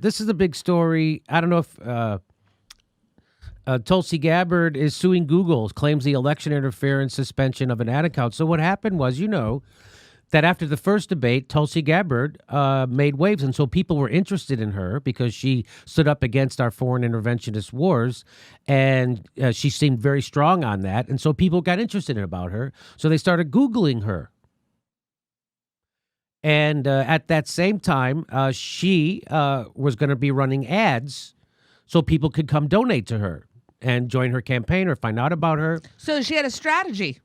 this is a big story. I don't know if Tulsi Gabbard is suing Google, claims the election interference suspension of an ad account. So what happened was, that after the first debate, Tulsi Gabbard made waves. And so people were interested in her because she stood up against our foreign interventionist wars. And she seemed very strong on that. And so people got interested about her. So they started Googling her. And at that same time, she was going to be running ads so people could come donate to her and join her campaign or find out about her. So she had a strategy.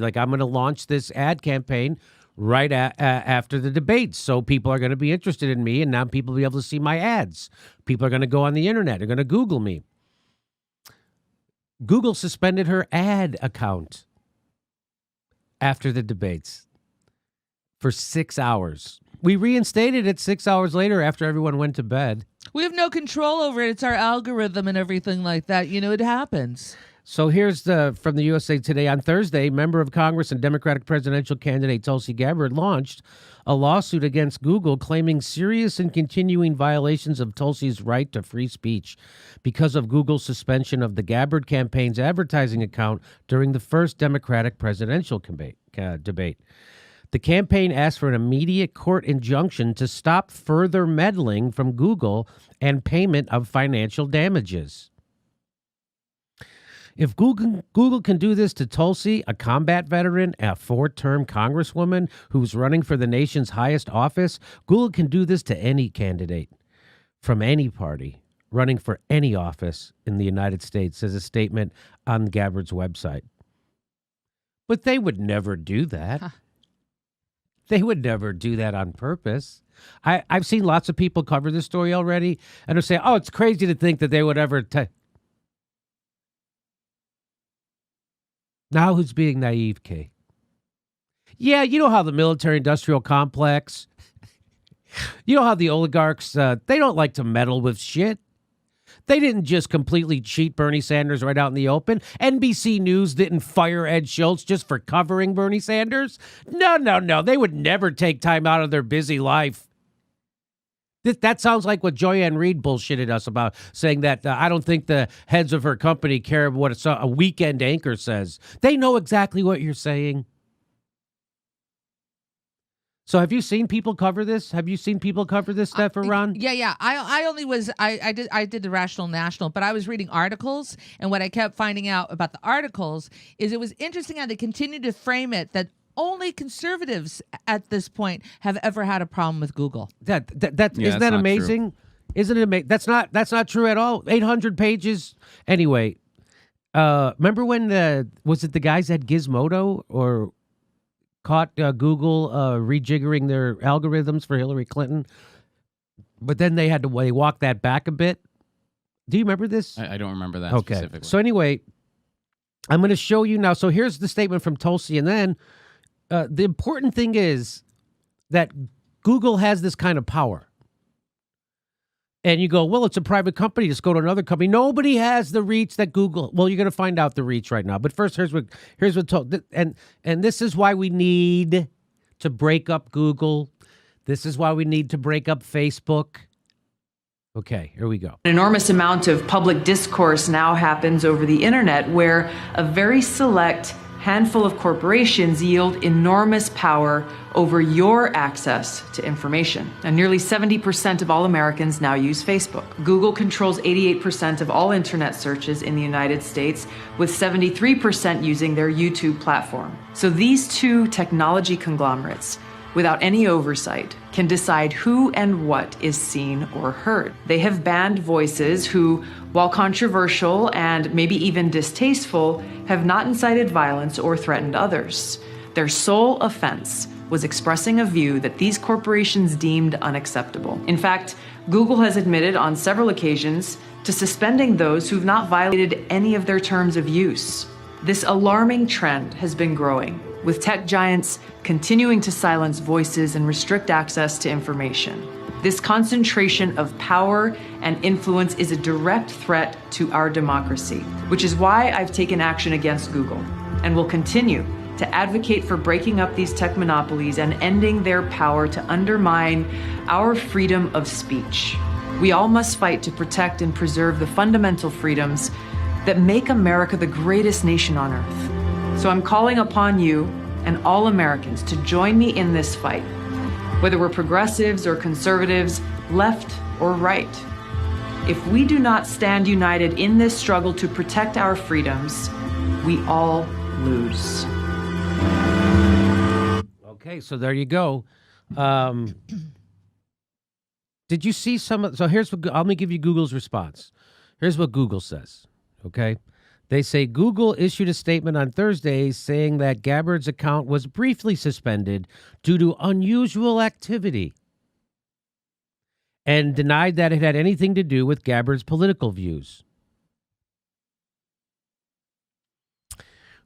Like, I'm going to launch this ad campaign right after the debates. So people are going to be interested in me, and now people will be able to see my ads. People are going to go on the internet. They're going to Google me. Google suspended her ad account after the debates for 6 hours. We reinstated it 6 hours later after everyone went to bed. We have no control over it. It's our algorithm and everything like that. It happens. So here's from the USA Today. On Thursday, member of Congress and Democratic presidential candidate Tulsi Gabbard launched a lawsuit against Google claiming serious and continuing violations of Tulsi's right to free speech because of Google's suspension of the Gabbard campaign's advertising account during the first Democratic presidential debate. The campaign asked for an immediate court injunction to stop further meddling from Google and payment of financial damages. If Google can do this to Tulsi, a combat veteran, a 4-term congresswoman who's running for the nation's highest office, Google can do this to any candidate from any party running for any office in the United States, says a statement on Gabbard's website. But they would never do that. Huh. They would never do that on purpose. I've seen lots of people cover this story already, and they're saying, it's crazy to think that they would ever... Now who's being naive, Kay? Yeah, you know how the military-industrial complex, you know how the oligarchs, they don't like to meddle with shit. They didn't just completely cheat Bernie Sanders right out in the open. NBC News didn't fire Ed Schultz just for covering Bernie Sanders. No. They would never take time out of their busy life. That sounds like what Joyanne Reid bullshitted us about, saying that I don't think the heads of her company care what a weekend anchor says. They know exactly what you're saying. So have you seen people cover this? Have you seen people cover this stuff, Ron? Yeah. I did the Rational National, but I was reading articles, and what I kept finding out about the articles is it was interesting how they continued to frame it that only conservatives at this point have ever had a problem with Google. Isn't that amazing? Isn't it amazing? That's not true at all. 800 pages. Anyway, remember when was it the guys at Gizmodo or caught Google rejiggering their algorithms for Hillary Clinton? But then they walk that back a bit. Do you remember this? I don't remember that specifically. So anyway, I'm going to show you now. So here's the statement from Tulsi, and then the important thing is that Google has this kind of power. And you go, well, it's a private company. Just go to another company. Nobody has the reach that Google. Well, you're going to find out the reach right now. But first, here's what and this is why we need to break up Google. This is why we need to break up Facebook. Okay, here we go. An enormous amount of public discourse now happens over the internet where a very select handful of corporations yield enormous power over your access to information. And nearly 70% of all Americans now use Facebook. Google controls 88% of all internet searches in the United States, with 73% using their YouTube platform. So these two technology conglomerates, without any oversight, can decide who and what is seen or heard. They have banned voices who, while controversial and maybe even distasteful, have not incited violence or threatened others. Their sole offense was expressing a view that these corporations deemed unacceptable. In fact, Google has admitted on several occasions to suspending those who've not violated any of their terms of use. This alarming trend has been growing, with tech giants continuing to silence voices and restrict access to information. This concentration of power and influence is a direct threat to our democracy, which is why I've taken action against Google and will continue to advocate for breaking up these tech monopolies and ending their power to undermine our freedom of speech. We all must fight to protect and preserve the fundamental freedoms that make America the greatest nation on earth. So I'm calling upon you and all Americans to join me in this fight, whether we're progressives or conservatives, left or right. If we do not stand united in this struggle to protect our freedoms, we all lose. Okay, so there you go. Did you see so here's what, let me give you Google's response. Here's what Google says, okay? They say Google issued a statement on Thursday saying that Gabbard's account was briefly suspended due to unusual activity and denied that it had anything to do with Gabbard's political views.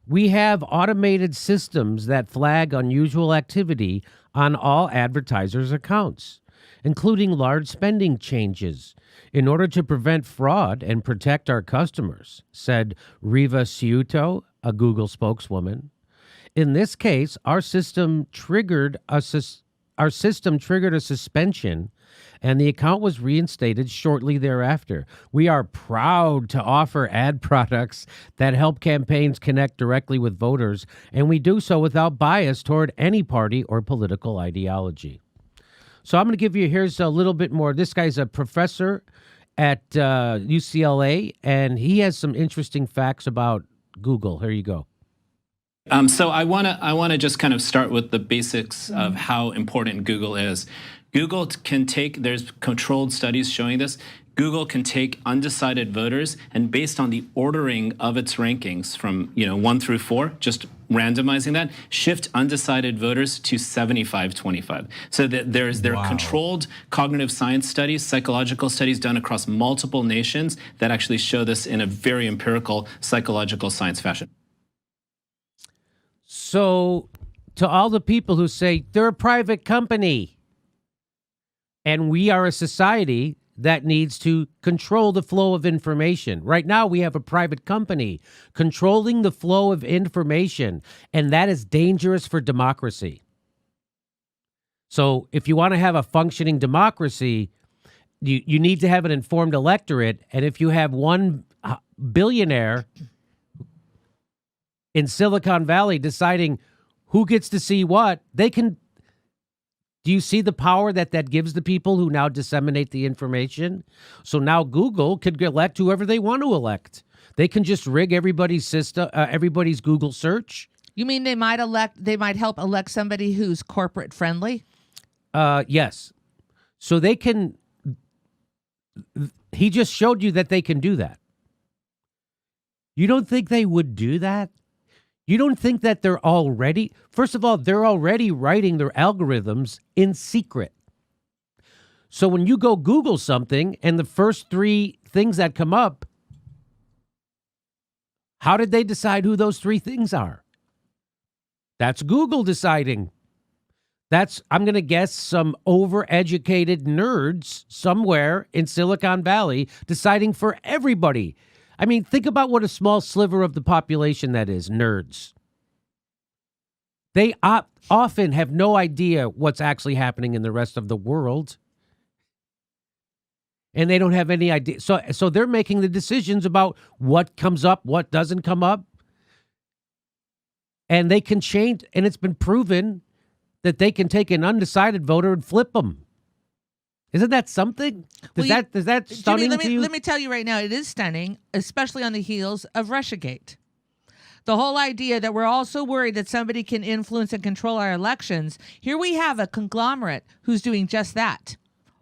We have automated systems that flag unusual activity on all advertisers' accounts, including large spending changes, in order to prevent fraud and protect our customers, said Riva Ciuto, a Google spokeswoman. In this case, our system triggered a suspension, and the account was reinstated shortly thereafter. We are proud to offer ad products that help campaigns connect directly with voters, and we do so without bias toward any party or political ideology. So I'm going to give you, here's a little bit more. This guy's a professor at UCLA, and he has some interesting facts about Google. Here you go. So I want to just kind of start with the basics of how important Google is. Google can take, there's controlled studies showing this, Google can take undecided voters and based on the ordering of its rankings from 1 through 4, just randomizing that, shift undecided voters to 75-25. So that there are controlled cognitive science studies, psychological studies done across multiple nations that actually show this in a very empirical psychological science fashion. So to all the people who say they're a private company and we are a society that needs to control the flow of information. Right now, we have a private company controlling the flow of information, and that is dangerous for democracy. So if you want to have a functioning democracy, you need to have an informed electorate, and if you have one billionaire in Silicon Valley deciding who gets to see what, they can... Do you see the power that gives the people who now disseminate the information? So now Google could elect whoever they want to elect. They can just rig everybody's system, everybody's Google search. You mean they might help elect somebody who's corporate friendly? Yes. So they can. He just showed you that they can do that. You don't think they would do that? You don't think that they're already, first of all, they're already writing their algorithms in secret. So when you go Google something and the first 3 things that come up, how did they decide who those 3 things are? That's Google deciding. That's, I'm going to guess, some overeducated nerds somewhere in Silicon Valley deciding for everybody. I mean, think about what a small sliver of the population that is, nerds. They often have no idea what's actually happening in the rest of the world. And they don't have any idea. So they're making the decisions about what comes up, what doesn't come up. And they can change, and it's been proven that they can take an undecided voter and flip them. Isn't that something? Is that stunning Jimmy, to you? Let me tell you right now, it is stunning, especially on the heels of Russiagate. The whole idea that we're all so worried that somebody can influence and control our elections. Here we have a conglomerate who's doing just that.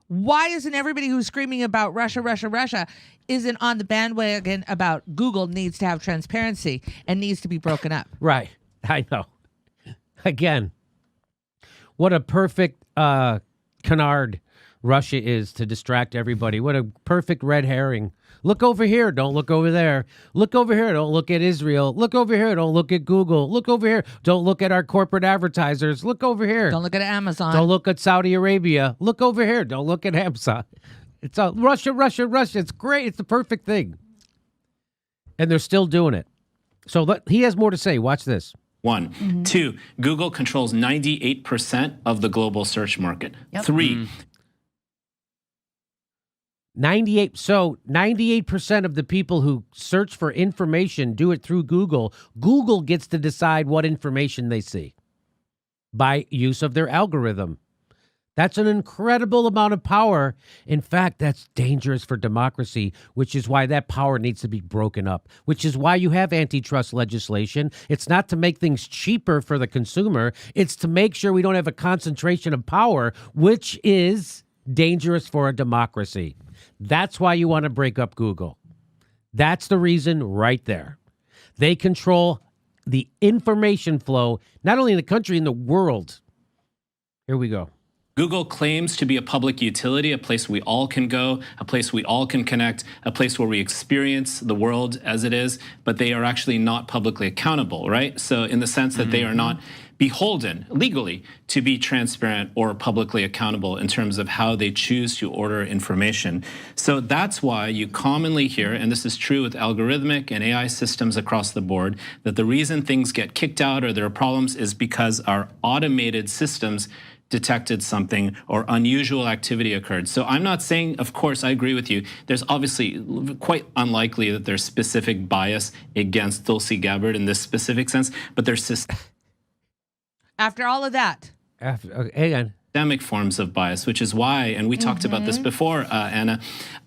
Why isn't everybody who's screaming about Russia isn't on the bandwagon about Google needs to have transparency and needs to be broken up? Right. I know. Again, what a perfect canard Russia is to distract everybody. What a perfect red herring. Look over here. Don't look over there. Look over here. Don't look at Israel. Look over here. Don't look at Google. Look over here. Don't look at our corporate advertisers. Look over here. Don't look at Amazon. Don't look at Saudi Arabia. Look over here. Don't look at Amazon. It's all Russia. It's great. It's the perfect thing. And they're still doing it. So he has more to say. Watch this. One. Two, Google controls 98% of the global search market. Three, 98% of the people who search for information do it through Google. Google gets to decide what information they see by use of their algorithm. That's an incredible amount of power. In fact, that's dangerous for democracy, which is why that power needs to be broken up, which is why you have antitrust legislation. It's not to make things cheaper for the consumer. It's to make sure we don't have a concentration of power, which is dangerous for a democracy. That's why you want to break up Google. That's the reason right there. They control the information flow, not only in the country, in the world. Here we go. Google claims to be a public utility, a place we all can go, a place we all can connect, a place where we experience the world as it is, but they are actually not publicly accountable, right? So in the sense that they are not beholden legally to be transparent or publicly accountable in terms of how they choose to order information. So that's why you commonly hear, and this is true with algorithmic and AI systems across the board, that the reason things get kicked out or there are problems is because our automated systems detected something or unusual activity occurred. So I'm not saying, of course, I agree with you. There's obviously quite unlikely that there's specific bias against Tulsi Gabbard in this specific sense, but there's After all of that. Hang on. systemic forms of bias, which is why, and we talked about this before, Anna,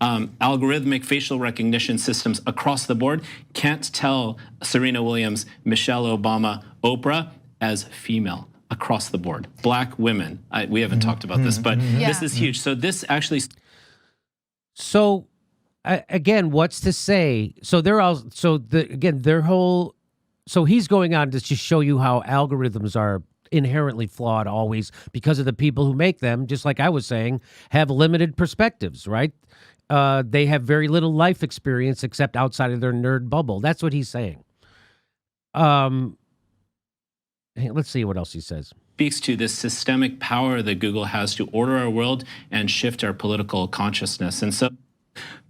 algorithmic facial recognition systems across the board can't tell Serena Williams, Michelle Obama, Oprah as female. Across the board, Black women. We haven't talked about this, but this is huge. So this actually. So again, what's to say? So they're all. So their whole. So he's going on to just show you how algorithms are inherently flawed always because of the people who make them. Just like I was saying, have limited perspectives, right? They have very little life experience except outside of their nerd bubble. That's what he's saying. Hey, let's see what else he says. Speaks to this systemic power that Google has to order our world and shift our political consciousness. And so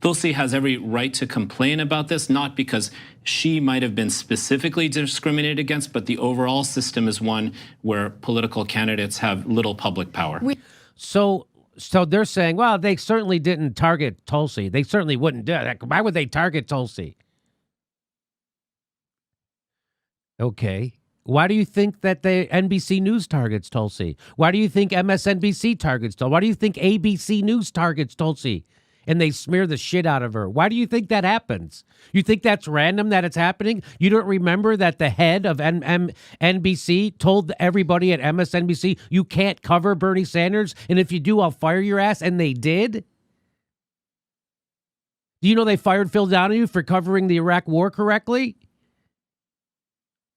Tulsi has every right to complain about this, not because she might have been specifically discriminated against, but the overall system is one where political candidates have little public power. So they're saying, well, they certainly didn't target Tulsi. They certainly wouldn't do that. Why would they target Tulsi? Okay. Why do you think that the NBC News targets Tulsi? Why do you think MSNBC targets Tulsi? Why do you think ABC News targets Tulsi? And they smear the shit out of her. Why do you think that happens? You think that's random that it's happening? You don't remember that the head of NBC told everybody at MSNBC, you can't cover Bernie Sanders, and if you do, I'll fire your ass, and they did? Do you know they fired Phil Donahue for covering the Iraq war correctly?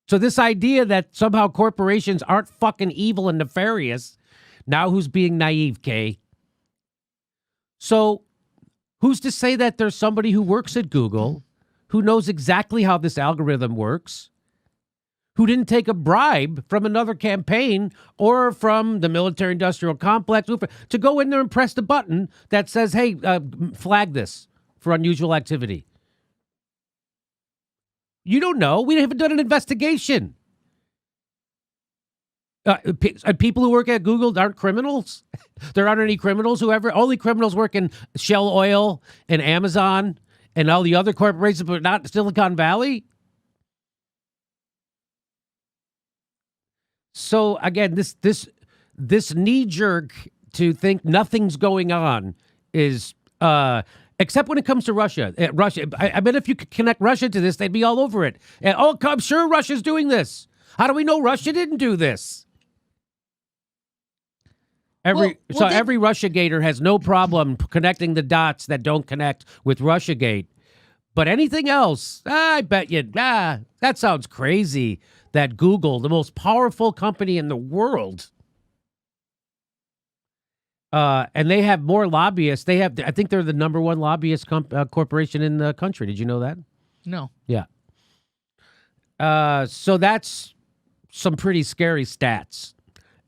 So this idea that somehow corporations aren't fucking evil and nefarious, now who's being naive, Kay? So who's to say that there's somebody who works at Google who knows exactly how this algorithm works, who didn't take a bribe from another campaign or from the military-industrial complex to go in there and press the button that says, hey, flag this for unusual activity? You don't know. We haven't done an investigation. People who work at Google aren't criminals. There aren't any criminals only criminals work in Shell Oil and Amazon and all the other corporations, but not Silicon Valley. So again, this knee jerk to think nothing's going on is except when it comes to Russia. I bet if you could connect Russia to this, they'd be all over it. And, I'm sure Russia's doing this. How do we know Russia didn't do this? Every Russiagator has no problem connecting the dots that don't connect with Russiagate. But anything else, I bet you, that sounds crazy that Google, the most powerful company in the world, and they have more lobbyists. I think they're the number one lobbyist corporation in the country. Did you know that? No. Yeah. So that's some pretty scary stats.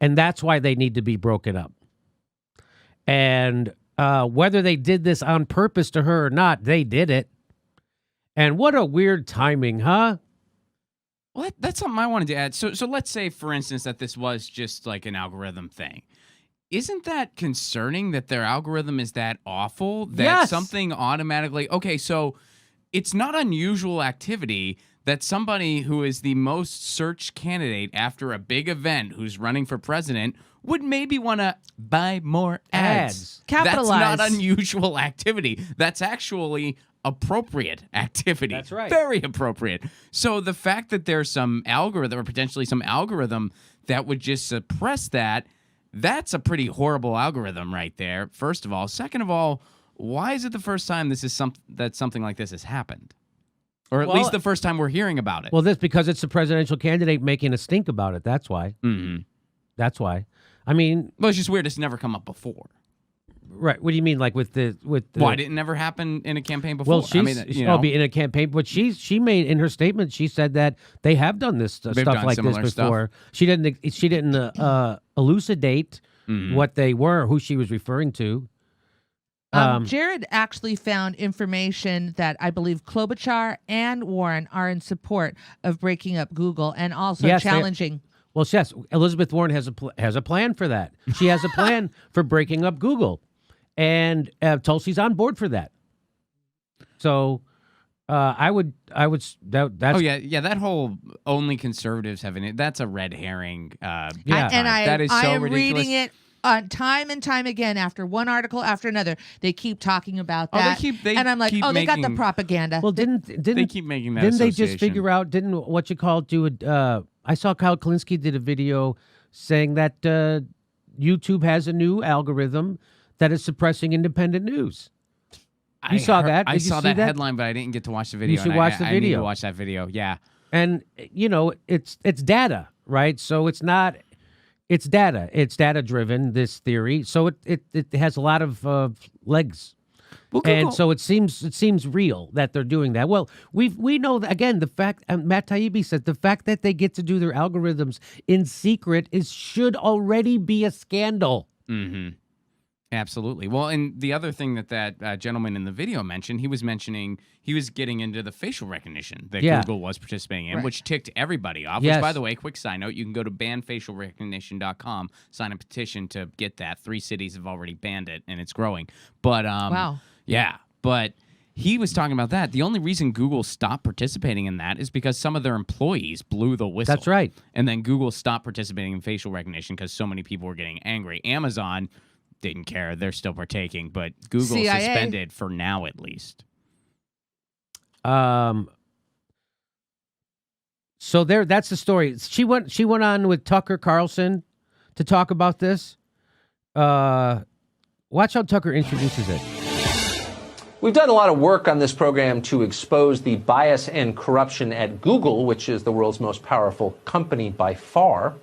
And that's why they need to be broken up. And whether they did this on purpose to her or not, they did it. And what a weird timing, huh? Well, that's something I wanted to add. So let's say, for instance, that this was just like an algorithm thing. Isn't that concerning that their algorithm is that awful? That Yes. something automatically... Okay, so it's not unusual activity that somebody who is the most searched candidate after a big event who's running for president would maybe want to buy more ads. Capitalize. That's not unusual activity. That's actually appropriate activity. That's right. Very appropriate. So the fact that there's some algorithm or potentially some algorithm that would just suppress that, that's a pretty horrible algorithm right there, first of all. Second of all, why is it the first time that something like this has happened? Or at least the first time we're hearing about it. Well, this because it's the presidential candidate making a stink about it. That's why. Mm-hmm. That's why. I mean, Well, it's just weird. It's never come up before. right? What do you mean, like with the? Why didn't it never happen in a campaign before? Well, she's be in a campaign, but she made in her statement. She said that they have done this stuff done like this similar before. She didn't elucidate what they were, who she was referring to. Jared actually found information that I believe Klobuchar and Warren are in support of breaking up Google and also Yes, challenging. Well, yes, Elizabeth Warren has a plan for that. She has a plan for breaking up Google, and Tulsi's on board for that. So, I would that's Oh yeah, that whole only conservatives having it. That's a red herring. Yeah. That is so I am ridiculous. reading it time and time again after one article after another. They keep talking about Oh, they that, keep- they and I'm like, keep oh, they got the making- propaganda. well, didn't They keep making that Didn't they just association. figure out? Didn't what you call do a? I saw Kyle Kalinske did a video saying that YouTube has a new algorithm that is suppressing independent news. You saw that? I Did you saw see that that? headline, but I didn't get to watch the video. should and watch the I need to video. watch that video. Yeah. And it's data, right? So it's not. It's data. It's data driven. This theory. So it has a lot of legs. Well, And Google- so it seems real that they're doing that. Well, we know that, again, the fact Matt Taibbi said the fact that they get to do their algorithms in secret should already be a scandal. Mm-hmm. Absolutely. Well, and the other thing that gentleman in the video mentioned, he was getting into the facial recognition that Yeah. Google was participating in, Right. which ticked everybody off. Yes. Which, by the way, quick side note, you can go to banfacialrecognition.com, sign a petition to get that. 3 cities have already banned it, and it's growing. But Wow. yeah. But he was talking about that. The only reason Google stopped participating in that is because some of their employees blew the whistle. That's right. And then Google stopped participating in facial recognition because so many people were getting angry. Amazon didn't care. They're still partaking, but Google CIA. suspended for now at least. So that's the story. She went on with Tucker Carlson to talk about this. Watch how Tucker introduces it. We've done a lot of work on this program to expose the bias and corruption at Google, which is the world's most powerful company by far.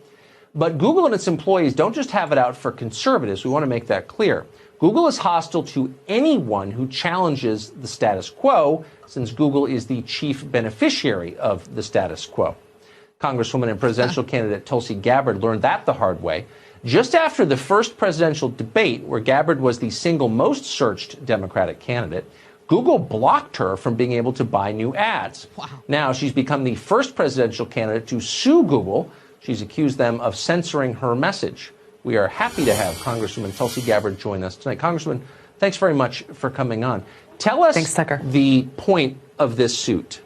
But Google and its employees don't just have it out for conservatives. We want to make that clear. Google is hostile to anyone who challenges the status quo, since Google is the chief beneficiary of the status quo. Congresswoman and presidential candidate Tulsi Gabbard learned that the hard way. Just after the first presidential debate, where Gabbard was the single most searched Democratic candidate, Google blocked her from being able to buy new ads. Wow. Now she's become the first presidential candidate to sue Google. She's accused them of censoring her message. We are happy to have Congresswoman Tulsi Gabbard join us tonight. Congresswoman, thanks very much for coming on. Tell us Thanks, Tucker. the point of this suit.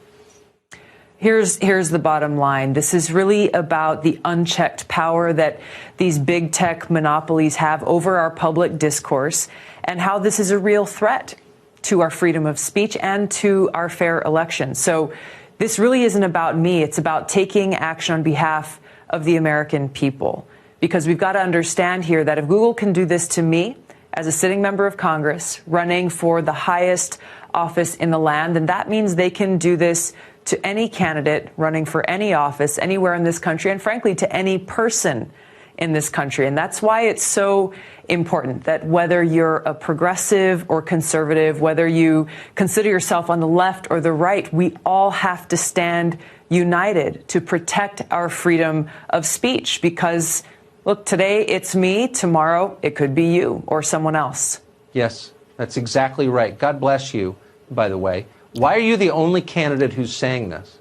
Here's the bottom line. This is really about the unchecked power that these big tech monopolies have over our public discourse and how this is a real threat to our freedom of speech and to our fair election. So this really isn't about me. It's about taking action on behalf of the American people, because we've got to understand here that if Google can do this to me as a sitting member of Congress running for the highest office in the land, then that means they can do this to any candidate running for any office anywhere in this country, and frankly, to any person in this country. And that's why it's so important that whether you're a progressive or conservative, whether you consider yourself on the left or the right, we all have to stand united to protect our freedom of speech. Because, look, today it's me, tomorrow it could be you or someone else. Yes, that's exactly right. God bless you, by the way. Why are you the only candidate who's saying this?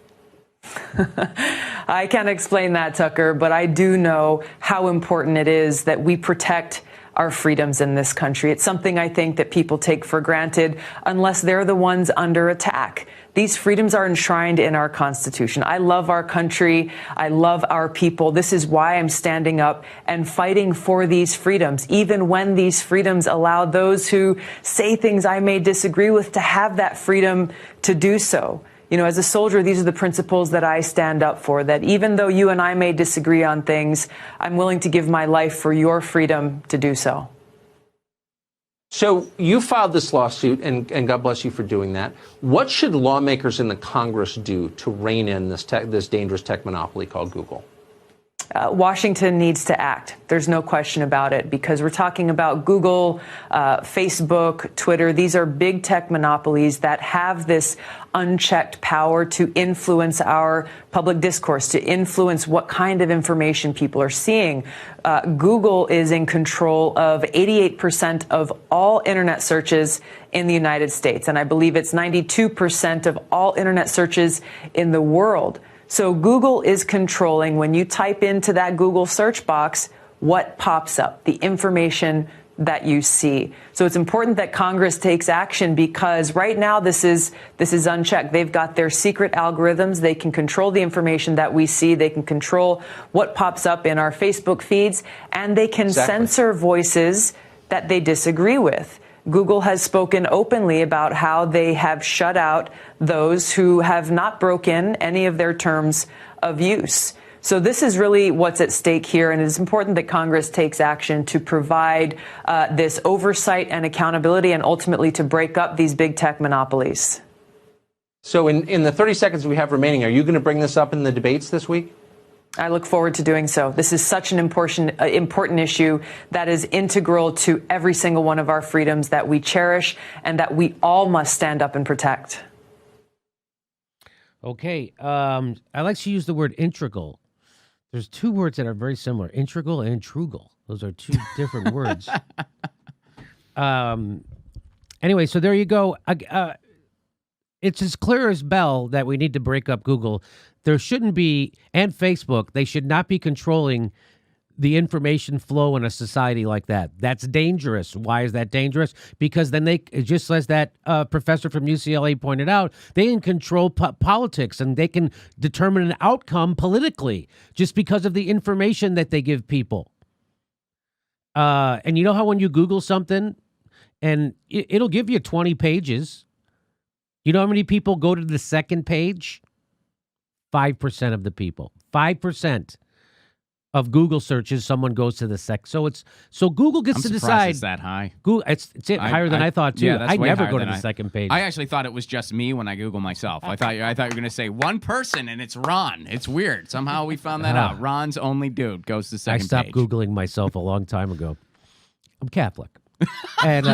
I can't explain that, Tucker, but I do know how important it is that we protect our freedoms in this country. It's something I think that people take for granted unless they're the ones under attack. These freedoms are enshrined in our Constitution. I love our country. I love our people. This is why I'm standing up and fighting for these freedoms, even when these freedoms allow those who say things I may disagree with to have that freedom to do so. You know, as a soldier, these are the principles that I stand up for, that even though you and I may disagree on things, I'm willing to give my life for your freedom to do so. So you filed this lawsuit, and God bless you for doing that. What should lawmakers in the Congress do to rein in this dangerous tech monopoly called Google? Washington needs to act. There's no question about it, because we're talking about Google, Facebook, Twitter. These are big tech monopolies that have this unchecked power to influence our public discourse, to influence what kind of information people are seeing. Google is in control of 88% of all internet searches in the United States, and I believe it's 92% of all internet searches in the world. So Google is controlling, when you type into that Google search box, what pops up, the information that you see. So it's important that Congress takes action, because right now this is unchecked. They've got their secret algorithms. They can control the information that we see. They can control what pops up in our Facebook feeds, and they can censor voices that they disagree with. Google has spoken openly about how they have shut out those who have not broken any of their terms of use. So this is really what's at stake here, and it's important that Congress takes action to provide this oversight and accountability, and ultimately to break up these big tech monopolies. So in the 30 seconds we have remaining, are you going to bring this up in the debates this week? I look forward to doing so. This is such an important issue that is integral to every single one of our freedoms that we cherish and that we all must stand up and protect. Okay. I like to use the word integral. There's two words that are very similar, integral and intrugal. Those are two different words. Anyway, so there you go. It's as clear as bell that we need to break up Google. There shouldn't be, and Facebook, they should not be controlling the information flow in a society like that. That's dangerous. Why is that dangerous? Because then they, just as that professor from UCLA pointed out, they can control politics, and they can determine an outcome politically just because of the information that they give people. And you know how when you Google something and it'll give you 20 pages, you know how many people go to the second page? 5% of the people. 5% of Google searches, someone goes to the so Google gets to decide. It's that high. Google, it's higher than I thought too. Yeah, that's I way never higher go to than the second page. I actually thought it was just me when I Google myself. I thought you were going to say one person and it's Ron. It's weird. Somehow we found that out. Ron's only dude goes to the second page. I stopped Googling myself a long time ago. I'm Catholic. And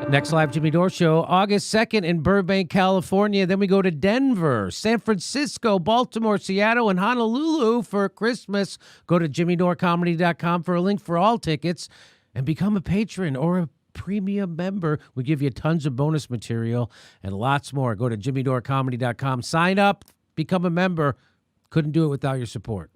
next live Jimmy Dore show, August 2nd in Burbank, California. Then we go to Denver, San Francisco, Baltimore, Seattle, and Honolulu for Christmas. Go to jimmydorecomedy.com for a link for all tickets and become a patron or a premium member. We give you tons of bonus material and lots more. Go to jimmydorecomedy.com. Sign up, become a member. Couldn't do it without your support.